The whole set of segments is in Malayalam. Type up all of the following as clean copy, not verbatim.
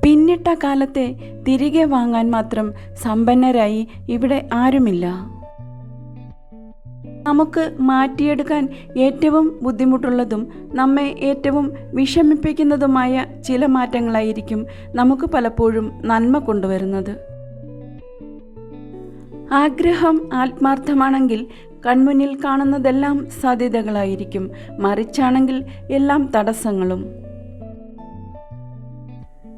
പിന്നിട്ട കാലത്തെ തിരികെ വാങ്ങാൻ മാത്രം സമ്പന്നരായി ഇവിടെ ആരുമില്ല. നമുക്ക് മാറ്റിയെടുക്കാൻ ഏറ്റവും ബുദ്ധിമുട്ടുള്ളതും നമ്മെ ഏറ്റവും വിഷമിപ്പിക്കുന്നതുമായ ചില മാറ്റങ്ങളായിരിക്കും നമുക്ക് പലപ്പോഴും നന്മ കൊണ്ടുവരുന്നത്. ആഗ്രഹം ആത്മാർത്ഥമാണെങ്കിൽ കൺമുന്നിൽ കാണുന്നതെല്ലാം സാധ്യതകളായിരിക്കും, മറിച്ചാണെങ്കിൽ എല്ലാം തടസ്സങ്ങളും.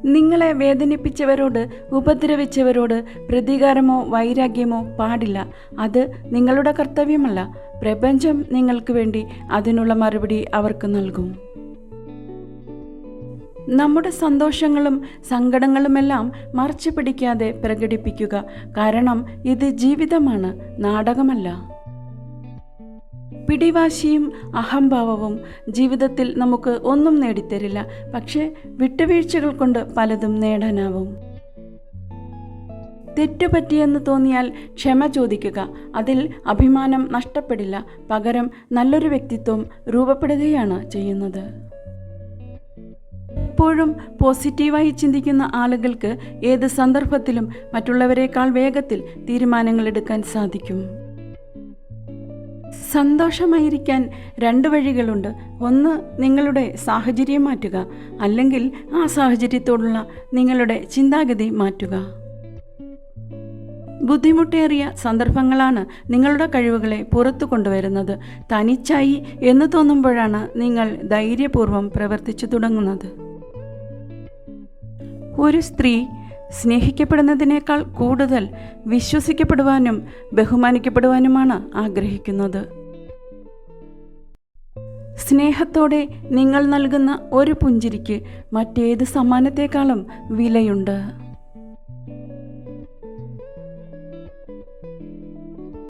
നിങ്ങളെ വേദനിപ്പിച്ചവരോട്, ഉപദ്രവിച്ചവരോട് പ്രതികാരമോ വൈരാഗ്യമോ പാടില്ല. അത് നിങ്ങളുടെ കർത്തവ്യമല്ല. പ്രപഞ്ചം നിങ്ങൾക്ക് വേണ്ടി അതിനുള്ള മറുപടി അവർക്ക് നൽകും. നമ്മുടെ സന്തോഷങ്ങളും സങ്കടങ്ങളുമെല്ലാം മറച്ചു പിടിക്കാതെ പ്രകടിപ്പിക്കുക. കാരണം ഇത് ജീവിതമാണ്, നാടകമല്ല. പിടിവാശിയും അഹംഭാവവും ജീവിതത്തിൽ നമുക്ക് ഒന്നും നേടിത്തരില്ല. പക്ഷേ വിട്ടുവീഴ്ചകൾ കൊണ്ട് പലതും നേടാനാവും. തെറ്റുപറ്റിയെന്ന് തോന്നിയാൽ ക്ഷമ ചോദിക്കുക. അതിൽ അഭിമാനം നഷ്ടപ്പെടില്ല. പകരം നല്ലൊരു വ്യക്തിത്വം രൂപപ്പെടുകയാണ് ചെയ്യുന്നത്. എപ്പോഴും പോസിറ്റീവായി ചിന്തിക്കുന്ന ആളുകൾക്ക് ഏത് സന്ദർഭത്തിലും മറ്റുള്ളവരെക്കാൾ വേഗത്തിൽ തീരുമാനങ്ങൾ എടുക്കാൻ സാധിക്കും. സന്തോഷമായിരിക്കാൻ 2 വഴികളുണ്ട്. ഒന്ന്, നിങ്ങളുടെ സാഹചര്യം മാറ്റുക, അല്ലെങ്കിൽ ആ സാഹചര്യത്തോടുള്ള നിങ്ങളുടെ ചിന്താഗതി മാറ്റുക. ബുദ്ധിമുട്ടേറിയ സന്ദർഭങ്ങളാണ് നിങ്ങളുടെ കഴിവുകളെ പുറത്തു കൊണ്ടുവരുന്നത്. തനിച്ചായി എന്ന് തോന്നുമ്പോഴാണ് നിങ്ങൾ ധൈര്യപൂർവ്വം പ്രവർത്തിച്ചു തുടങ്ങുന്നത്. ഒരു സ്ത്രീ സ്നേഹിക്കപ്പെടുന്നതിനേക്കാൾ കൂടുതൽ വിശ്വസിക്കപ്പെടുവാനും ബഹുമാനിക്കപ്പെടുവാനുമാണ് ആഗ്രഹിക്കുന്നത്. സ്നേഹത്തോടെ നിങ്ങൾ നൽകുന്ന ഒരു പുഞ്ചിരിക്ക് മറ്റേത് സമ്മാനത്തെക്കാളും വിലയുണ്ട്.